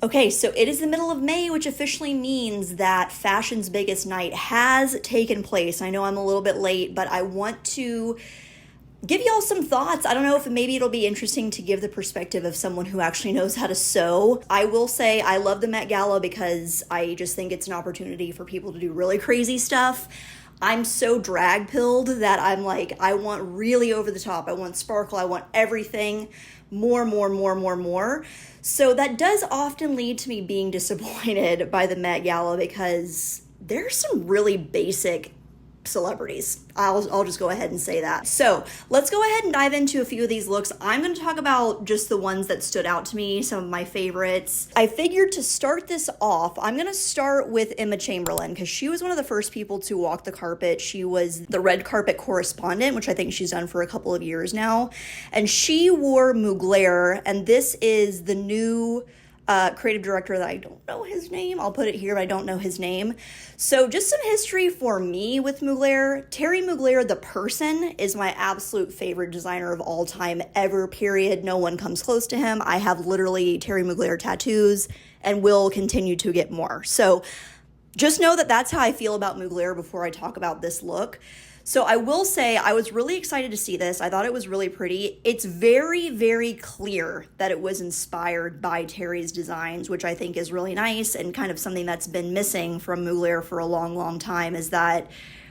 Okay, so it is the middle of May, which officially means that fashion's biggest night has taken place. I know I'm a little bit late, but I want to give y'all some thoughts. I don't know if maybe it'll be interesting to give the perspective of someone who actually knows how to sew. I will say I love the Met Gala because I just think it's an opportunity for people to do really crazy stuff. I'm so drag pilled that I'm like, I want really over the top. I want sparkle. I want everything. More. So that does often lead to me being disappointed by the Met Gala because there's some really basic celebrities. I'll just go ahead and say that. So let's go ahead and dive into a few of these looks. I'm going to talk about just the ones that stood out to me, some of my favorites. I figured to start this off, I'm going to start with Emma Chamberlain because she was one of the first people to walk the carpet. She was the red carpet correspondent, which I think she's done for a couple of years now. And she wore Mugler, and this is the new creative director that I don't know his name. I'll put it here, but I don't know his name. So just some history for me with Mugler. Terry Mugler, the person, is my absolute favorite designer of all time ever, period. No one comes close to him. I have literally Terry Mugler tattoos and will continue to get more. So just know that that's how I feel about Mugler before I talk about this look. So I will say I was really excited to see this. I thought it was really pretty. It's very, very clear that it was inspired by Terry's designs, which I think is really nice and kind of something that's been missing from Mugler for a long time is that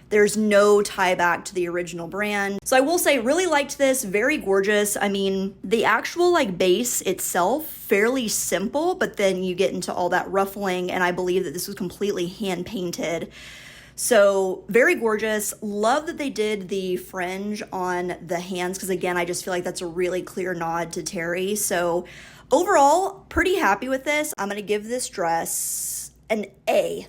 there's no tie back to the original brand. So I will say really liked this, very gorgeous. I mean, the actual base itself, fairly simple, but then you get into all that ruffling and I believe that this was completely hand painted. So very gorgeous. Love that they did the fringe on the hands because again, I just feel like that's a really clear nod to Terry. So overall, pretty happy with this. I'm going to give this dress an A.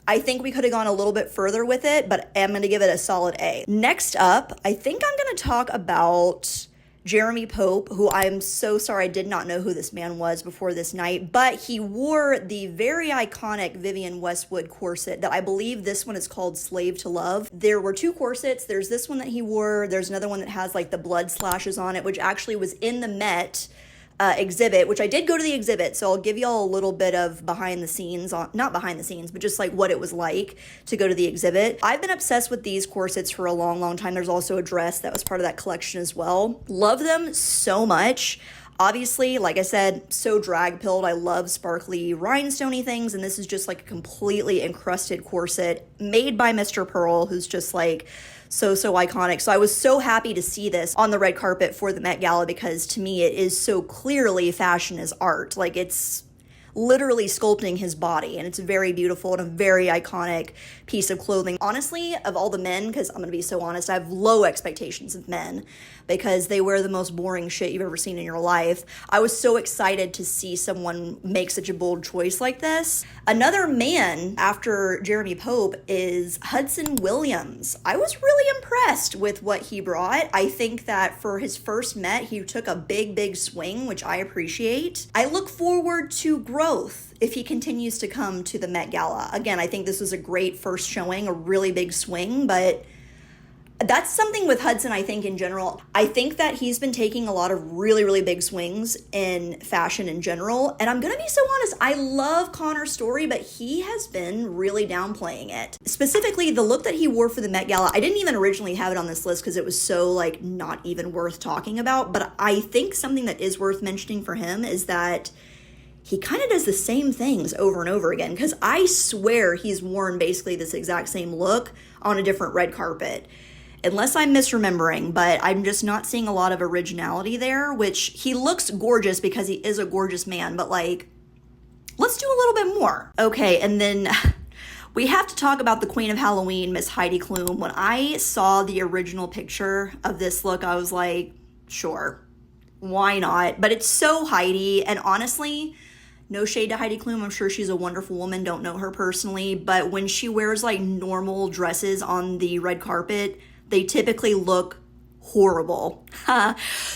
I think we could have gone a little bit further with it, but I'm going to give it a solid A. Next up, I think I'm going to talk about Jeremy Pope, who I'm so sorry I did not know who this man was before this night, but he wore the very iconic Vivienne Westwood corset that I believe this one is called Slave to Love. There were two corsets. There's this one that he wore. There's another one that has the blood slashes on it, which actually was in the Met exhibit, which I did go to the exhibit, so I'll give y'all a little bit of behind the scenes, not behind the scenes, but just what it was like to go to the exhibit. I've been obsessed with these corsets for a long time. There's also a dress that was part of that collection as well. Love them so much. Obviously, like I said, so drag pilled. I love sparkly rhinestoney things, and this is just a completely encrusted corset made by Mr. Pearl, who's just so iconic. So I was so happy to see this on the red carpet for the Met Gala because to me it is so clearly fashion is art. It's literally sculpting his body and it's very beautiful and a very iconic piece of clothing. Honestly, of all the men, because I'm going to be so honest, I have low expectations of men because they wear the most boring shit you've ever seen in your life. I was so excited to see someone make such a bold choice like this. Another man after Jeremy Pope is Hudson Williams. I was really impressed with what he brought. I think that for his first Met, he took a big swing, which I appreciate. I look forward to growth if he continues to come to the Met Gala. Again, I think this was a great first showing, a really big swing, but that's something with Hudson, I think, in general. I think that he's been taking a lot of really big swings in fashion in general. And I'm going to be so honest, I love Connor's story, but he has been really downplaying it. Specifically, the look that he wore for the Met Gala, I didn't even originally have it on this list because it was so, not even worth talking about. But I think something that is worth mentioning for him is that he kind of does the same things over and over again because I swear he's worn basically this exact same look on a different red carpet. Unless I'm misremembering, but I'm just not seeing a lot of originality there, which he looks gorgeous because he is a gorgeous man, but let's do a little bit more. Okay, and then we have to talk about the Queen of Halloween, Miss Heidi Klum. When I saw the original picture of this look, I was like, sure, why not? But it's so Heidi, and honestly, no shade to Heidi Klum. I'm sure she's a wonderful woman, don't know her personally, but when she wears normal dresses on the red carpet, they typically look horrible.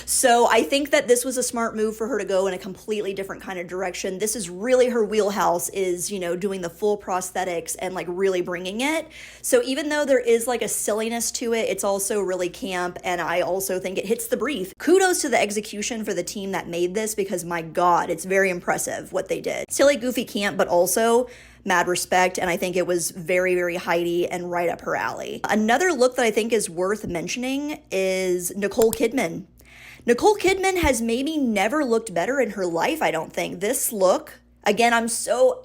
So I think that this was a smart move for her to go in a completely different kind of direction. This is really her wheelhouse, is, you know, doing the full prosthetics and like really bringing it. So even though there is like a silliness to it, it's also really camp, and I also think it hits the brief. Kudos to the execution for the team that made this, because my God, it's very impressive what they did. Silly, goofy, camp, but also mad respect, and I think it was very, very Heidi and right up her alley. Another look that I think is worth mentioning is Nicole Kidman. Nicole Kidman has maybe never looked better in her life, I don't think. This look, again,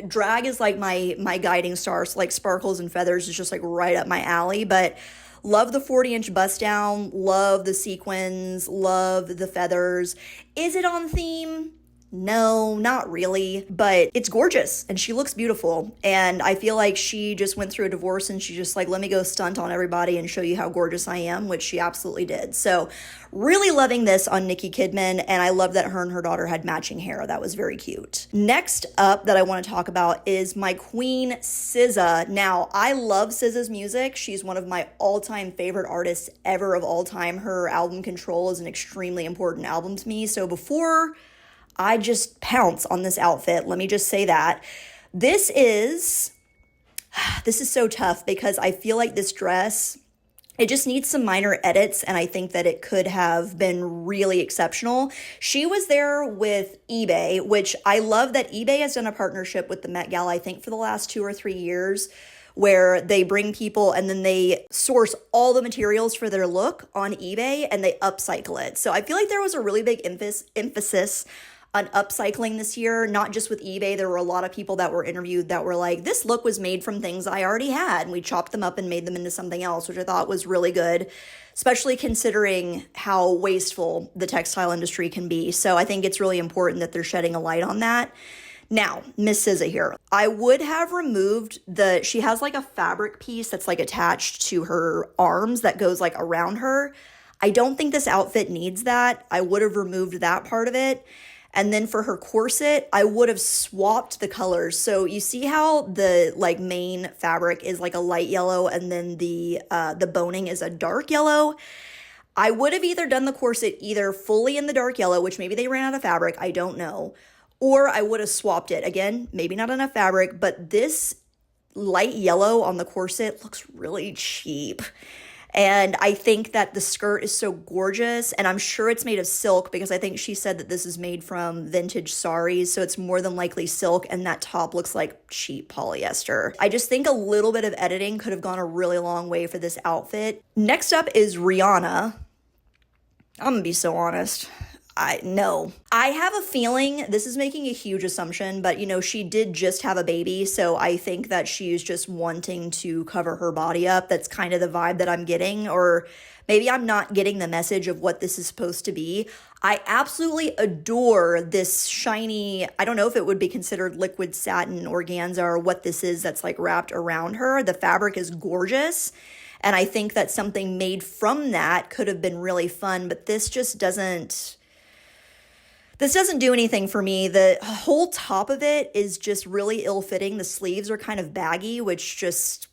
drag is like my guiding star, so like sparkles and feathers is just like right up my alley, but love the 40-inch bust down, love the sequins, love the feathers. Is it on theme? No, not really, but it's gorgeous and she looks beautiful. And I feel like she just went through a divorce and she just like, let me go stunt on everybody and show you how gorgeous I am, which she absolutely did. So really loving this on Nicki Kidman, and I love that her and her daughter had matching hair. That was very cute. Next up that I want to talk about is my queen, SZA. Now, I love SZA's music. She's one of my all-time favorite artists ever of all time. Her album Control is an extremely important album to me. So before I just pounce on this outfit, let me just say that this is so tough, because I feel like this dress, it just needs some minor edits, and I think that it could have been really exceptional. She was there with eBay, which I love that eBay has done a partnership with the Met Gala, I think for the last 2 or 3 years, where they bring people and then they source all the materials for their look on eBay and they upcycle it. So I feel like there was a really big emphasis on upcycling this year, not just with eBay. There were a lot of people that were interviewed that were like, this look was made from things I already had, and we chopped them up and made them into something else, which I thought was really good, especially considering how wasteful the textile industry can be. So I think it's really important that they're shedding a light on that. Now, Miss SZA here. I would have removed she has like a fabric piece that's like attached to her arms that goes like around her. I don't think this outfit needs that. I would have removed that part of it. And then for her corset, I would have swapped the colors. So you see how the like main fabric is like a light yellow and then the boning is a dark yellow? I would have either done the corset either fully in the dark yellow, which maybe they ran out of fabric, I don't know, or I would have swapped it. Again, maybe not enough fabric, but this light yellow on the corset looks really cheap. And I think that the skirt is so gorgeous, and I'm sure it's made of silk, because I think she said that this is made from vintage saris, so it's more than likely silk, and that top looks like cheap polyester. I just think a little bit of editing could have gone a really long way for this outfit. Next up is Rihanna. I'm gonna be so honest. I have a feeling this is making a huge assumption, but you know, she did just have a baby, so I think that she's just wanting to cover her body up. That's kind of the vibe that I'm getting, or maybe I'm not getting the message of what this is supposed to be. I absolutely adore this shiny, I don't know if it would be considered liquid satin organza or what this is that's like wrapped around her. The fabric is gorgeous, and I think that something made from that could have been really fun, but this just doesn't do anything for me. The whole top of it is just really ill-fitting. The sleeves are kind of baggy, which just,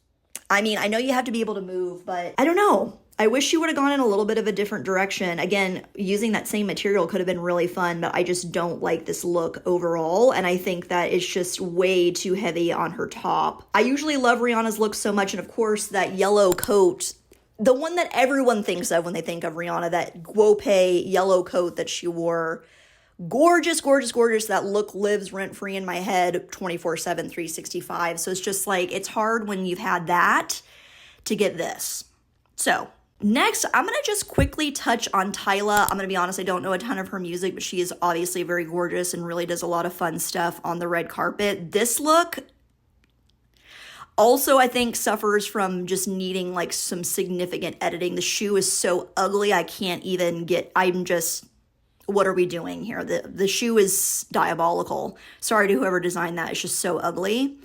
I mean, I know you have to be able to move, but I don't know. I wish she would have gone in a little bit of a different direction. Again, using that same material could have been really fun, but I just don't like this look overall, and I think that it's just way too heavy on her top. I usually love Rihanna's look so much, and of course, that yellow coat, the one that everyone thinks of when they think of Rihanna, that guope yellow coat that she wore, gorgeous, gorgeous, gorgeous. That look lives rent-free in my head 24/7, 365. So it's just like, it's hard when you've had that to get this. So next, I'm going to just quickly touch on Tyla. I'm going to be honest, I don't know a ton of her music, but she is obviously very gorgeous and really does a lot of fun stuff on the red carpet. This look also, I think, suffers from just needing like some significant editing. The shoe is so ugly, what are we doing here? The shoe is diabolical. Sorry to whoever designed that. It's just so ugly.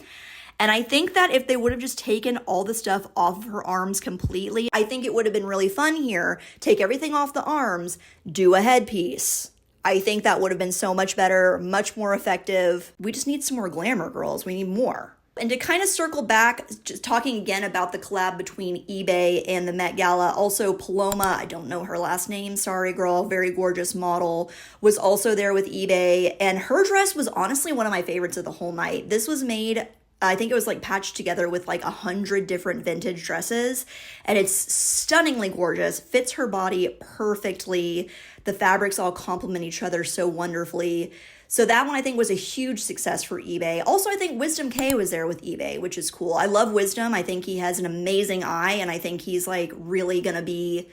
And I think that if they would have just taken all the stuff off of her arms completely, I think it would have been really fun here. Take everything off the arms, do a headpiece. I think that would have been so much better, much more effective. We just need some more glamour, girls. We need more. And to kind of circle back, just talking again about the collab between eBay and the Met Gala, also Paloma, I don't know her last name, sorry girl, very gorgeous model, was also there with eBay. And her dress was honestly one of my favorites of the whole night. This was made, I think it was like patched together with like 100 different vintage dresses. And it's stunningly gorgeous, fits her body perfectly. The fabrics all complement each other so wonderfully. So that one I think was a huge success for eBay. Also, I think Wisdom K was there with eBay, which is cool. I love Wisdom. I think he has an amazing eye, and I think he's like really gonna be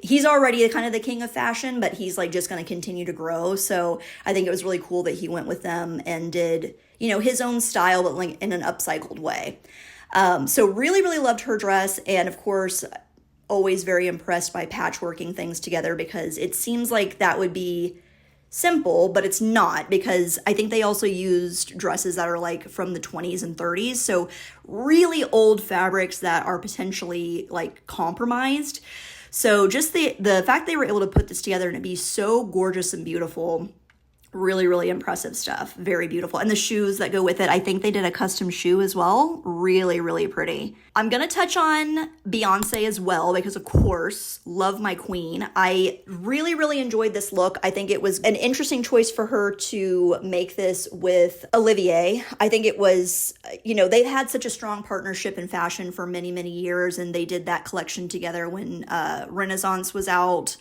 he's already kind of the king of fashion, but he's like just gonna continue to grow. So I think it was really cool that he went with them and did, you know, his own style, but like in an upcycled way. So really, really loved her dress, and of course, always very impressed by patchworking things together because it seems like that would be simple, but it's not, because I think they also used dresses that are like from the 20s and 30s. So really old fabrics that are potentially like compromised. So just the fact they were able to put this together and it be so gorgeous and beautiful, really, really impressive stuff. Very beautiful. And the shoes that go with it, I think they did a custom shoe as well. Really, really pretty. I'm going to touch on Beyonce as well because, of course, love my queen. I really, really enjoyed this look. I think it was an interesting choice for her to make this with Olivier. I think it was, you know, they've had such a strong partnership in fashion for many, many years, and they did that collection together when Renaissance was out.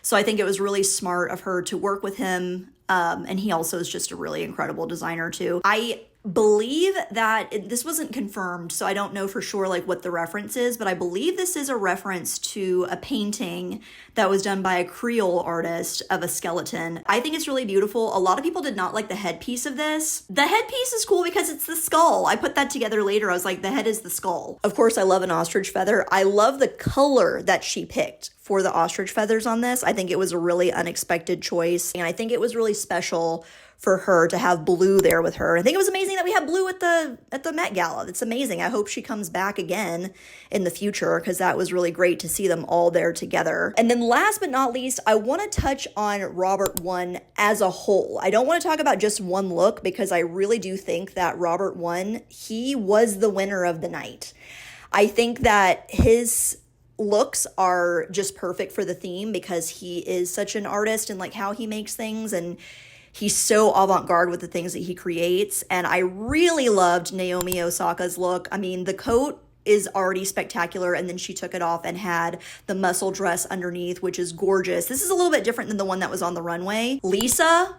So I think it was really smart of her to work with him. And he also is just a really incredible designer too. I believe that this wasn't confirmed, so I don't know for sure like what the reference is, but I believe this is a reference to a painting that was done by a Creole artist of a skeleton. I think it's really beautiful. A lot of people did not like the headpiece of this. The headpiece is cool because it's the skull. I put that together later. I was like, the head is the skull. Of course, I love an ostrich feather. I love the color that she picked for the ostrich feathers on this. I think it was a really unexpected choice, and I think it was really special for her to have blue there with her. I think it was amazing that we had blue at the Met Gala. It's amazing. I hope she comes back again in the future because that was really great to see them all there together. And then last but not least, I want to touch on Robert One as a whole. I don't want to talk about just one look because I really do think that Robert One, he was the winner of the night. I think that his looks are just perfect for the theme because he is such an artist and like how he makes things, and he's so avant-garde with the things that he creates. And I really loved Naomi Osaka's look. I mean, the coat is already spectacular, and then she took it off and had the muscle dress underneath, which is gorgeous. This is a little bit different than the one that was on the runway. Lisa,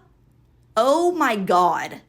oh my God.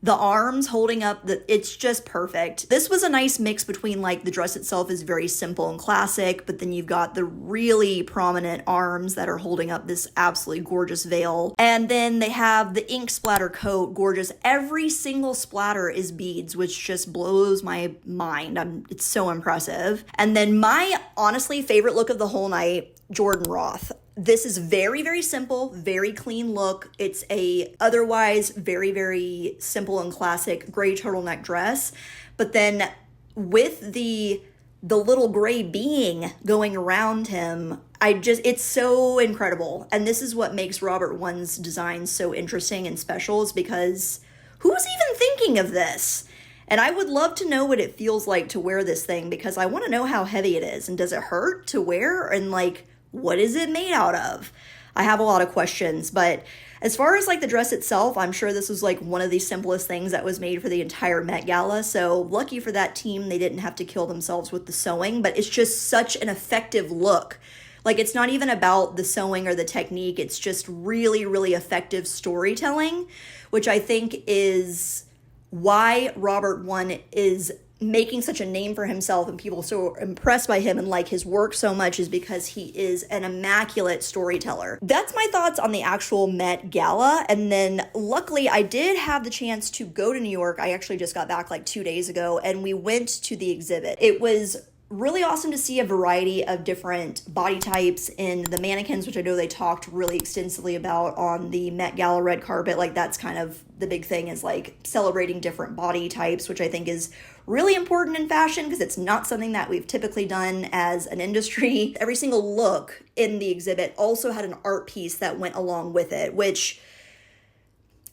The arms holding up, it's just perfect. This was a nice mix between like the dress itself is very simple and classic, but then you've got the really prominent arms that are holding up this absolutely gorgeous veil. And then they have the ink splatter coat, gorgeous. Every single splatter is beads, which just blows my mind. It's so impressive. And then my honestly favorite look of the whole night, Jordan Roth. This is very, very simple, very clean look. It's a otherwise very, very simple and classic gray turtleneck dress. But then with the little gray being going around him, it's so incredible. And this is what makes Robert One's design so interesting and special, is because who's even thinking of this? And I would love to know what it feels like to wear this thing, because I want to know how heavy it is. And does it hurt to wear? And like, what is it made out of? I have a lot of questions, but as far as like the dress itself, I'm sure this was like one of the simplest things that was made for the entire Met Gala. So lucky for that team, they didn't have to kill themselves with the sewing, but it's just such an effective look. Like, it's not even about the sewing or the technique. It's just really, really effective storytelling, which I think is why Robert One is making such a name for himself and people so impressed by him and like his work so much, is because he is an immaculate storyteller. That's my thoughts on the actual Met Gala. And then luckily I did have the chance to go to New York. I actually just got back like 2 days ago, and we went to the exhibit. It was really awesome to see a variety of different body types in the mannequins, which I know they talked really extensively about on the Met Gala red carpet. Like, that's kind of the big thing, is like celebrating different body types, which I think is really important in fashion because it's not something that we've typically done as an industry. Every single look in the exhibit also had an art piece that went along with it, which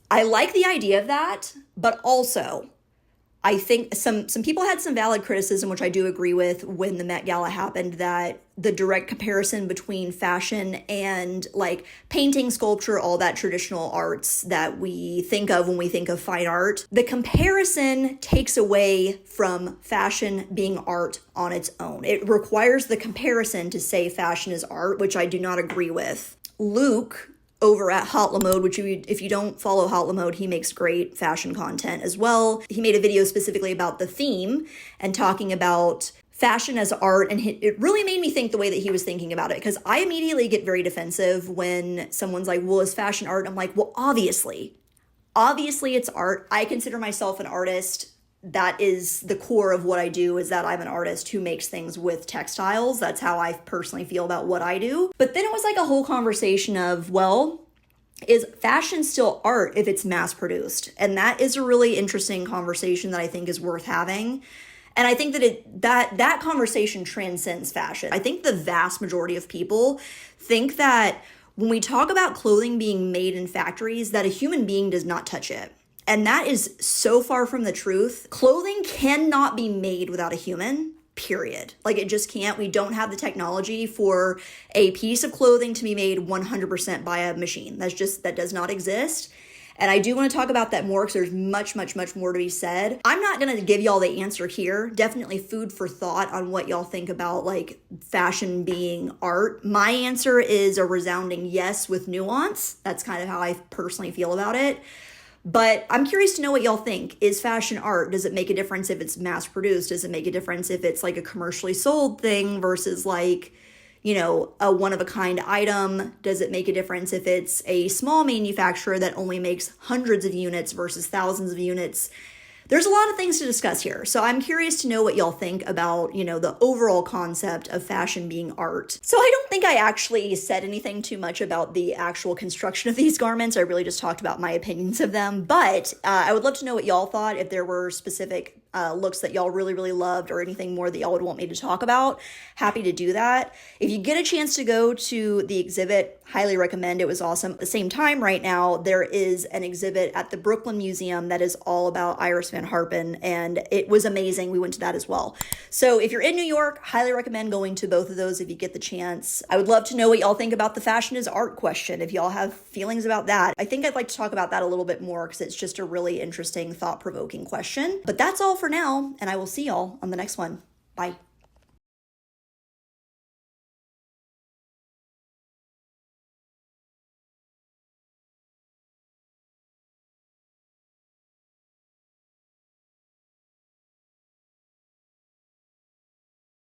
I like the idea of that, but also I think some people had some valid criticism, which I do agree with, when the Met Gala happened, that the direct comparison between fashion and like painting, sculpture, all that traditional arts that we think of when we think of fine art, the comparison takes away from fashion being art on its own. It requires the comparison to say fashion is art, which I do not agree with. Luke over at Hot Lamode, which if you don't follow Hot Lamode, he makes great fashion content as well. He made a video specifically about the theme and talking about fashion as art, and it really made me think the way that he was thinking about it, because I immediately get very defensive when someone's like, well, is fashion art? I'm like, well, obviously it's art. I consider myself an artist. That is the core of what I do, is that I'm an artist who makes things with textiles. That's how I personally feel about what I do. But then it was like a whole conversation of, well, is fashion still art if it's mass produced? And that is a really interesting conversation that I think is worth having. And I think that that conversation transcends fashion. I think the vast majority of people think that when we talk about clothing being made in factories, that a human being does not touch it. And that is so far from the truth. Clothing cannot be made without a human, period. Like, it just can't. We don't have the technology for a piece of clothing to be made 100% by a machine. That does not exist. And I do want to talk about that more, because there's much, much, much more to be said. I'm not going to give y'all the answer here. Definitely food for thought on what y'all think about like fashion being art. My answer is a resounding yes with nuance. That's kind of how I personally feel about it. But I'm curious to know what y'all think. Is fashion art? Does it make a difference if it's mass produced? Does it make a difference if it's like a commercially sold thing versus like, you know, a one-of-a-kind item? Does it make a difference if it's a small manufacturer that only makes hundreds of units versus thousands of units? There's a lot of things to discuss here. So I'm curious to know what y'all think about, you know, the overall concept of fashion being art. So I don't think I actually said anything too much about the actual construction of these garments. I really just talked about my opinions of them. But I would love to know what y'all thought, if there were specific looks that y'all really, really loved, or anything more that y'all would want me to talk about. Happy to do that. If you get a chance to go to the exhibit, highly recommend. It was awesome. At the same time, right now, there is an exhibit at the Brooklyn Museum that is all about Iris Van Herpen, and it was amazing. We went to that as well. So if you're in New York, highly recommend going to both of those if you get the chance. I would love to know what y'all think about the fashion is art question, if y'all have feelings about that. I think I'd like to talk about that a little bit more, because it's just a really interesting, thought-provoking question. But that's all for now, and I will see y'all on the next one. Bye.